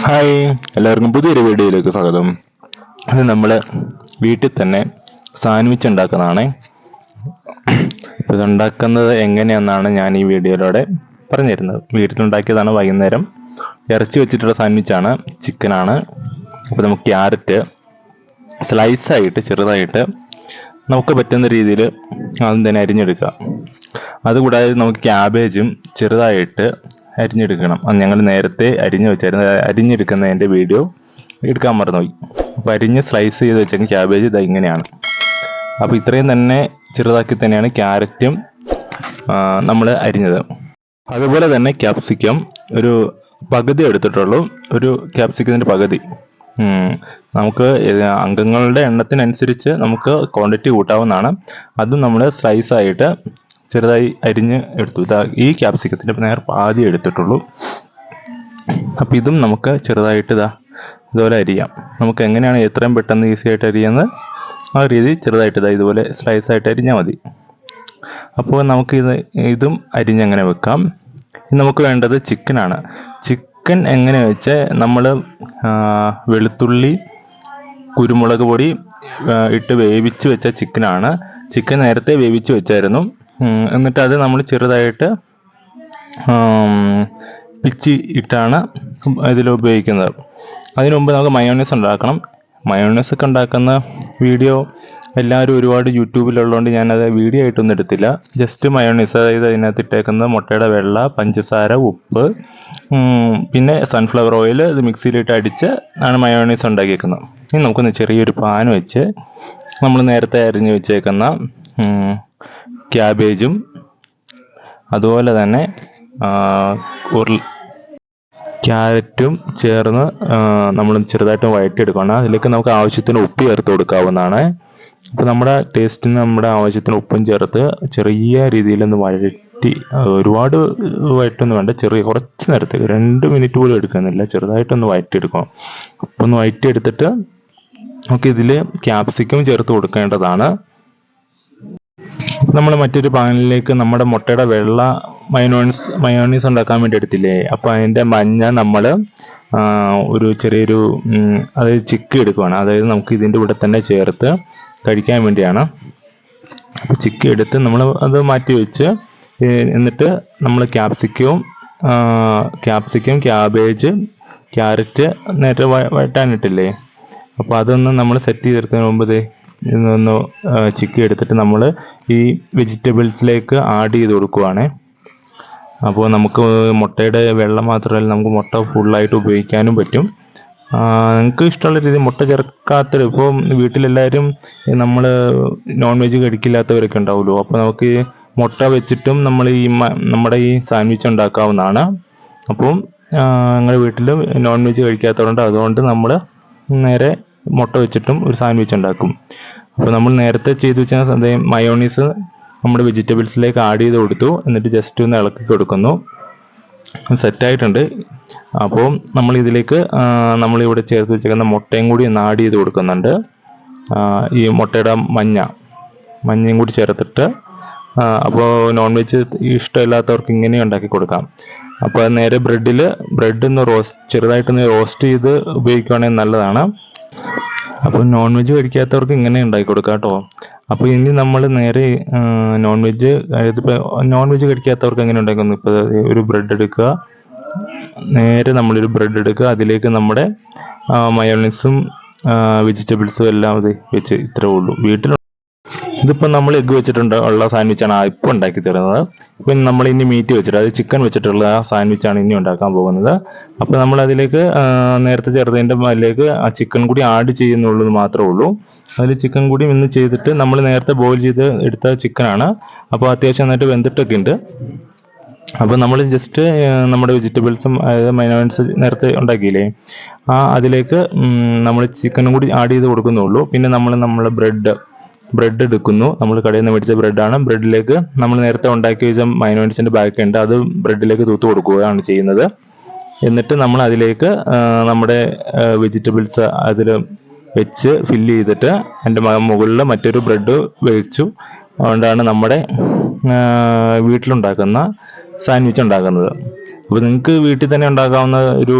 Hi, എല്ലാവർക്കും പുതിയൊരു വീഡിയോയിലേക്ക് സ്വാഗതം. അത് നമ്മൾ വീട്ടിൽ തന്നെ സാൻഡ്വിച്ച് ഉണ്ടാക്കുന്നതാണ്. ഇത് ഉണ്ടാക്കുന്നത് എങ്ങനെയെന്നാണ് ഞാൻ ഈ വീഡിയോയിലൂടെ പറഞ്ഞു തരുന്നത്. വീട്ടിലുണ്ടാക്കിയതാണ്. വൈകുന്നേരം ഇറച്ചി വെച്ചിട്ടുള്ള സാൻഡ്വിച്ചാണ്, ചിക്കനാണ്. അപ്പോൾ നമുക്ക് ക്യാരറ്റ് സ്ലൈസായിട്ട് ചെറുതായിട്ട് നമുക്ക് പറ്റുന്ന രീതിയിൽ ആദ്യം തന്നെ അരിഞ്ഞെടുക്കുക. അതുകൂടാതെ നമുക്ക് ക്യാബേജും ചെറുതായിട്ട് അരിഞ്ഞെടുക്കണം. അത് ഞങ്ങൾ നേരത്തെ അരിഞ്ഞു വെച്ചായിരുന്നു. അരിഞ്ഞെടുക്കുന്നതിൻ്റെ വീഡിയോ എടുക്കാൻ മറന്നുപോയി. അപ്പോൾ അരിഞ്ഞ് സ്ലൈസ് ചെയ്ത് വെച്ചാൽ ക്യാബേജ് ഇത് ഇങ്ങനെയാണ്. അപ്പോൾ ഇത്രയും തന്നെ ചെറുതാക്കി തന്നെയാണ് ക്യാരറ്റും നമ്മൾ അരിഞ്ഞത്. അതുപോലെ തന്നെ ക്യാപ്സിക്കം ഒരു പകുതി എടുത്തിട്ടുള്ളൂ. ഒരു ക്യാപ്സിക്കത്തിൻ്റെ പകുതി. നമുക്ക് അംഗങ്ങളുടെ എണ്ണത്തിനനുസരിച്ച് നമുക്ക് ക്വാണ്ടിറ്റി കൂട്ടാവുന്നതാണ്. അതും നമ്മൾ സ്ലൈസായിട്ട് ചെറുതായി അരിഞ്ഞ് എടുത്തു. ഈ ക്യാപ്സിക്കത്തിൻ്റെ നേർ പാതി എടുത്തിട്ടുള്ളൂ. അപ്പോൾ ഇതും നമുക്ക് ചെറുതായിട്ട് ഇതുപോലെ അരിയാം. നമുക്ക് എങ്ങനെയാണ് എത്രയും പെട്ടെന്ന് ഈസി ആയിട്ട് അരിയുന്നത് ആ രീതി ചെറുതായിട്ട് ഇതുപോലെ സ്ലൈസായിട്ട് അരിഞ്ഞാൽ മതി. അപ്പോൾ നമുക്ക് ഇതും അരിഞ്ഞങ്ങനെ വെക്കാം. നമുക്ക് വേണ്ടത് ചിക്കനാണ്. ചിക്കൻ എങ്ങനെ വെച്ചാൽ നമ്മൾ വെളുത്തുള്ളി കുരുമുളക് പൊടി ഇട്ട് വേവിച്ച് വെച്ച ചിക്കനാണ്. ചിക്കൻ നേരത്തെ വേവിച്ച് വെച്ചായിരുന്നു. എന്നിട്ട് അത് നമ്മൾ ചെറുതായിട്ട് പിച്ചി ഇട്ടാണ് ഇതിൽ ഉപയോഗിക്കുന്നത്. അതിനു മുമ്പ് നമുക്ക് മയോണൈസ് ഉണ്ടാക്കണം. മയോണൈസ് ഒക്കെ ഉണ്ടാക്കുന്ന വീഡിയോ എല്ലാവരും ഒരുപാട് യൂട്യൂബിലുള്ളതുകൊണ്ട് ഞാനത് വീഡിയോ ആയിട്ടൊന്നും എടുത്തില്ല. ജസ്റ്റ് മയോണൈസ്, അതായത് അതിനകത്ത് ഇട്ടേക്കുന്നത് മുട്ടയുടെ വെള്ള, പഞ്ചസാര, ഉപ്പ്, പിന്നെ സൺഫ്ലവർ ഓയിൽ ഇത് മിക്സിയിലിട്ട് അടിച്ച് ആണ് മയോണൈസ് ഉണ്ടാക്കിയേക്കുന്നത്. ഇനി നമുക്കൊന്ന് ചെറിയൊരു പാൻ വെച്ച് നമ്മൾ നേരത്തെ അരിഞ്ഞ് വെച്ചേക്കുന്ന ക്യാബേജും അതുപോലെ തന്നെ ക്യാരറ്റും ചേർന്ന് നമ്മൾ ചെറുതായിട്ട് വഴറ്റിയെടുക്കണം. അതിലേക്ക് നമുക്ക് ആവശ്യത്തിന് ഉപ്പ് ചേർത്ത് കൊടുക്കാവുന്നതാണ്. അപ്പോൾ നമ്മുടെ ടേസ്റ്റിന് നമ്മുടെ ആവശ്യത്തിന് ഉപ്പും ചേർത്ത് ചെറിയ രീതിയിലൊന്ന് വഴറ്റി, ഒരുപാട് വഴറ്റൊന്നും വേണ്ട, കുറച്ച് നേരത്തേക്ക് 2 മിനിറ്റ് പോലും എടുക്കുന്നില്ല, ചെറുതായിട്ടൊന്ന് വഴറ്റിയെടുക്കണം. അപ്പോൾ ഒന്ന് വഴറ്റിയെടുത്തിട്ട് നമുക്ക് ഇതിൽ ക്യാപ്സിക്കം ചേർത്ത് കൊടുക്കേണ്ടതാണ്. നമ്മൾ മറ്റൊരു പാനിലേക്ക് നമ്മുടെ മുട്ടയുടെ വെള്ള മയോണൈസ് ഉണ്ടാക്കാൻ വേണ്ടി എടുത്തില്ലേ, അപ്പോൾ അതിൻ്റെ മഞ്ഞ നമ്മൾ ഒരു ചെറിയൊരു അതായത് ചിക്കി എടുക്കുകയാണ്. അതായത് നമുക്ക് ഇതിൻ്റെ കൂടെ തന്നെ ചേർത്ത് കഴിക്കാൻ വേണ്ടിയാണ്. അപ്പോൾ ചിക്കി എടുത്ത് നമ്മൾ അത് മാറ്റി വെച്ച്, എന്നിട്ട് നമ്മൾ ക്യാപ്സിക്കം, ക്യാബേജ്, ക്യാരറ്റ് നേരത്തെ വഴറ്റാനിട്ടില്ലേ, അപ്പോൾ അതൊന്ന് നമ്മൾ സെറ്റ് ചെയ്തെടുക്കുന്നതിന് മുമ്പ് ഇതൊന്ന് ചിക്കി എടുത്തിട്ട് നമ്മൾ ഈ വെജിറ്റബിൾസിലേക്ക് ആഡ് ചെയ്ത് കൊടുക്കുവാണ്. അപ്പോൾ നമുക്ക് മുട്ടയുടെ വെള്ളം മാത്രമല്ല, നമുക്ക് മുട്ട ഫുള്ളായിട്ട് ഉപയോഗിക്കാനും പറ്റും. നിങ്ങൾക്ക് ഇഷ്ടമുള്ള രീതിയിൽ മുട്ട ചേർക്കാത്ത, ഇപ്പോൾ വീട്ടിലെല്ലാവരും നമ്മൾ നോൺ വെജ് കഴിക്കില്ലാത്തവരൊക്കെ ഉണ്ടാവുമല്ലോ, അപ്പോൾ നമുക്ക് മുട്ട വെച്ചിട്ടും നമ്മൾ നമ്മുടെ ഈ സാൻഡ്വിച്ച് ഉണ്ടാക്കാവുന്നതാണ്. അപ്പം ഞങ്ങളുടെ വീട്ടിൽ നോൺ വെജ് കഴിക്കാത്തതുകൊണ്ട് അതുകൊണ്ട് നമ്മൾ നേരെ മുട്ട വെച്ചിട്ടും ഒരു സാൻഡ്വിച്ച് ഉണ്ടാക്കും. അപ്പോൾ നമ്മൾ നേരത്തെ ചെയ്ത് വെച്ച മയോണൈസ് നമ്മുടെ വെജിറ്റബിൾസിലേക്ക് ആഡ് ചെയ്ത് കൊടുത്തു. എന്നിട്ട് ജസ്റ്റ് ഒന്ന് ഇളക്കി കൊടുക്കുന്നു. സെറ്റായിട്ടുണ്ട്. അപ്പോൾ നമ്മൾ ഇതിലേക്ക് നമ്മളിവിടെ ചേർത്ത് വെച്ചേക്കുന്ന മുട്ടയും കൂടി ഒന്ന് ആഡ് ചെയ്ത് കൊടുക്കുന്നുണ്ട്. ഈ മുട്ടയുടെ മഞ്ഞയും കൂടി ചേർത്തിട്ട്, അപ്പോൾ നോൺ വെജ് ഇഷ്ടമില്ലാത്തവർക്ക് ഇങ്ങനെ ഉണ്ടാക്കി കൊടുക്കാം. അപ്പോൾ നേരെ ബ്രെഡ് ഒന്ന് ചെറുതായിട്ടൊന്ന് റോസ്റ്റ് ചെയ്ത് ഉപയോഗിക്കുകയാണെങ്കിൽ നല്ലതാണ്. അപ്പോൾ നോൺ വെജ് കഴിക്കാത്തവർക്ക് ഇങ്ങനെ ഉണ്ടാക്കി കൊടുക്കാം കേട്ടോ. അപ്പോൾ ഇനി നമ്മൾ നേരെ നോൺ വെജ് കഴിക്കാത്തവർക്ക് എങ്ങനെ ഉണ്ടാക്കുന്നു, ഇപ്പോൾ ഒരു ബ്രെഡ് എടുക്കുക, നേരെ നമ്മളൊരു ബ്രെഡ് എടുക്കുക, അതിലേക്ക് നമ്മുടെ മയോണൈസും വെജിറ്റബിൾസും എല്ലാം വെച്ച് ഇത്രേ ഉള്ളൂ. ഇതിപ്പോൾ നമ്മൾ എഗ്ഗ് വെച്ചിട്ടുണ്ട് ഉള്ള സാൻഡ്വിച്ചാണ് ഇപ്പോൾ ഉണ്ടാക്കി തരുന്നത്. ഇപ്പം നമ്മൾ ഇനി മീറ്റ് വെച്ചിട്ട്, അത് ചിക്കൻ വെച്ചിട്ടുള്ള സാൻഡ്വിച്ചാണ് ഇനി ഉണ്ടാക്കാൻ പോകുന്നത്. അപ്പോൾ നമ്മൾ അതിലേക്ക് നേരത്തെ ചേർത്തതിൻ്റെ അതിലേക്ക് ആ ചിക്കൻ കൂടി ആഡ് ചെയ്യുന്നുള്ളത് മാത്രമേ ഉള്ളൂ. അതിൽ ചിക്കൻ കൂടി ഇന്ന് ചെയ്തിട്ട്, നമ്മൾ നേരത്തെ ബോയിൽ ചെയ്ത് എടുത്ത ചിക്കനാണ്. അപ്പോൾ അത്യാവശ്യം നന്നായിട്ട് വെന്തിട്ടൊക്കെ ഉണ്ട്. അപ്പോൾ നമ്മൾ ജസ്റ്റ് നമ്മുടെ വെജിറ്റബിൾസും, അതായത് മയോണൈസ് നേരത്തെ ഉണ്ടാക്കിയില്ലേ, അതിലേക്ക് നമ്മൾ ചിക്കനും കൂടി ആഡ് ചെയ്ത് കൊടുക്കുന്നുള്ളൂ. പിന്നെ നമ്മൾ ബ്രെഡ് എടുക്കുന്നു. നമ്മൾ കടയിൽ നിന്ന് മേടിച്ച ബ്രെഡാണ്. ബ്രെഡിലേക്ക് നമ്മൾ നേരത്തെ ഉണ്ടാക്കി വെച്ച മയോണൈസിൻ്റെ ബാക്കി ഉണ്ട്, അത് ബ്രെഡിലേക്ക് തൂത്ത് കൊടുക്കുകയാണ് ചെയ്യുന്നത്. എന്നിട്ട് നമ്മൾ അതിലേക്ക് നമ്മുടെ വെജിറ്റബിൾസ് അതിൽ വെച്ച് ഫില്ല് ചെയ്തിട്ട് എൻ്റെ മുകളിൽ മറ്റൊരു ബ്രെഡ് വെച്ചു. അതുകൊണ്ടാണ് നമ്മുടെ വീട്ടിലുണ്ടാക്കുന്ന സാൻഡ്വിച്ച് ഉണ്ടാക്കുന്നത്. അപ്പോൾ നിങ്ങൾക്ക് വീട്ടിൽ തന്നെ ഉണ്ടാക്കാവുന്ന ഒരു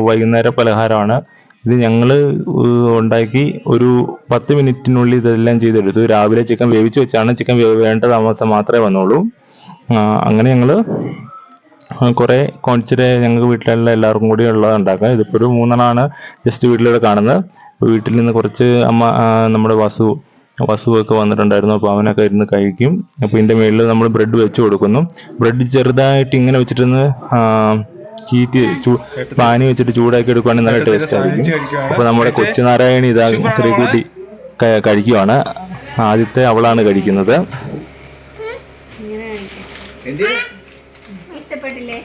വൈകുന്നേര പലഹാരമാണ് ഇത്. ഞങ്ങൾ ഉണ്ടാക്കി ഒരു 10 മിനിറ്റിനുള്ളിൽ ഇതെല്ലാം ചെയ്തെടുത്തു. രാവിലെ ചിക്കൻ വേവിച്ച് വെച്ചാണ്. ചിക്കൻ വേണ്ട താമസം മാത്രമേ വന്നുള്ളൂ. അങ്ങനെ ഞങ്ങൾ കുറേ ക്വാണ്ടിറ്റി ഞങ്ങൾക്ക് വീട്ടിലുള്ള എല്ലാവർക്കും കൂടി ഉള്ളത് ഉണ്ടാക്കാം. ഇതിപ്പോൾ ഒരു 3 ജസ്റ്റ് വീട്ടിലൂടെ കാണുന്നത്. വീട്ടിൽ നിന്ന് കുറച്ച് നമ്മുടെ വസുവൊക്കെ വന്നിട്ടുണ്ടായിരുന്നു. അപ്പോൾ അവനൊക്കെ ഇരുന്ന് കഴിക്കും. അപ്പോൾ ഇതിൻ്റെ മുകളിൽ നമ്മൾ ബ്രെഡ് വെച്ച് കൊടുക്കുന്നു. ബ്രെഡ് ചെറുതായിട്ട് ഇങ്ങനെ വെച്ചിട്ടൊന്ന് പാനി വെച്ചിട്ട് ചൂടാക്കി എടുക്കുകയാണെങ്കിൽ നല്ല ടേസ്റ്റ് ആയിരിക്കും. അപ്പോൾ നമ്മുടെ കൊച്ചുനാരായണി ഇതാ ശ്രീകുട്ടി കഴിക്കുവാണ്. ആദ്യത്തെ അവളാണ് കഴിക്കുന്നത്. ഇഷ്ടപ്പെട്ടില്ലേ?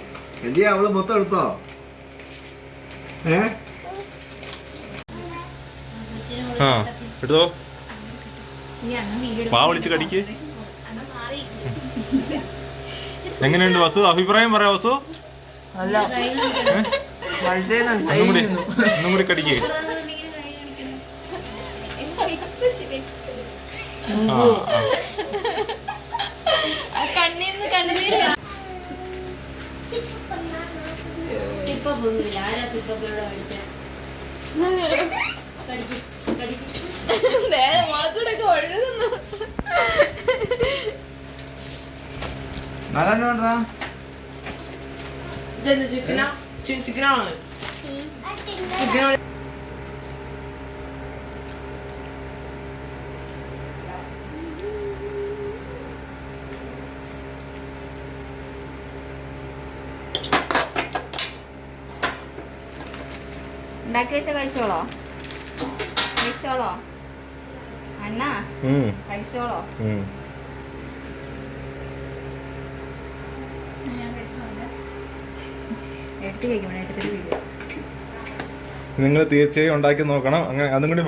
അവള് മൊത്തം എടുത്തോ? എടുത്തോ, പാ വിളിച്ച് കടിക്ക്. എങ്ങനെയുണ്ട് വസു? അഭിപ്രായം പറയാം വസു. ഒന്നും കൂടി കടിക്ക്. ചിക്കനാണ്. ഉണ്ടാക്കി വെച്ച കഴിച്ചോളോ? അണ്ണ കഴിച്ചോളോ? നിങ്ങൾ തീർച്ചയായും ഉണ്ടാക്കി നോക്കണം. അങ്ങനെ അതും കൂടി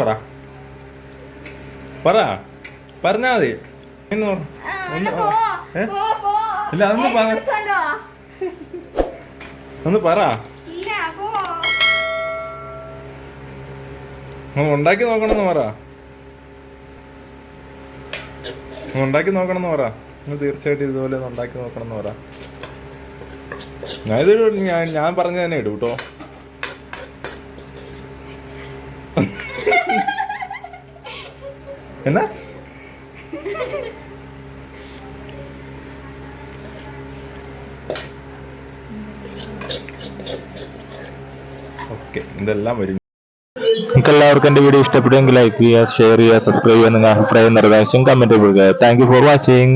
പറഞ്ഞാ മതി. ഇല്ല, അതൊന്ന് പറ. ഉണ്ടാക്കി നോക്കണമെന്ന് പറ. നിങ്ങൾ തീർച്ചയായിട്ടും ഇതുപോലെ ഉണ്ടാക്കി നോക്കണമെന്ന് പറ. ഞാൻ പറഞ്ഞു തന്നെ ഇടും കേട്ടോ. എന്നാ ഓക്കെ, ഇതെല്ലാം വരും. നിങ്ങൾക്ക് എല്ലാവർക്കും എൻ്റെ വീഡിയോ ഇഷ്ടപ്പെടുമെങ്കിൽ ലൈക്ക് ചെയ്യുക, ഷെയർ ചെയ്യുക, സബ്സ്ക്രൈബ് ചെയ്യുക. നിങ്ങൾ അഭിപ്രായം നിർദ്ദേശം കമന്റ് ചെയ്യുക. Thank you for watching.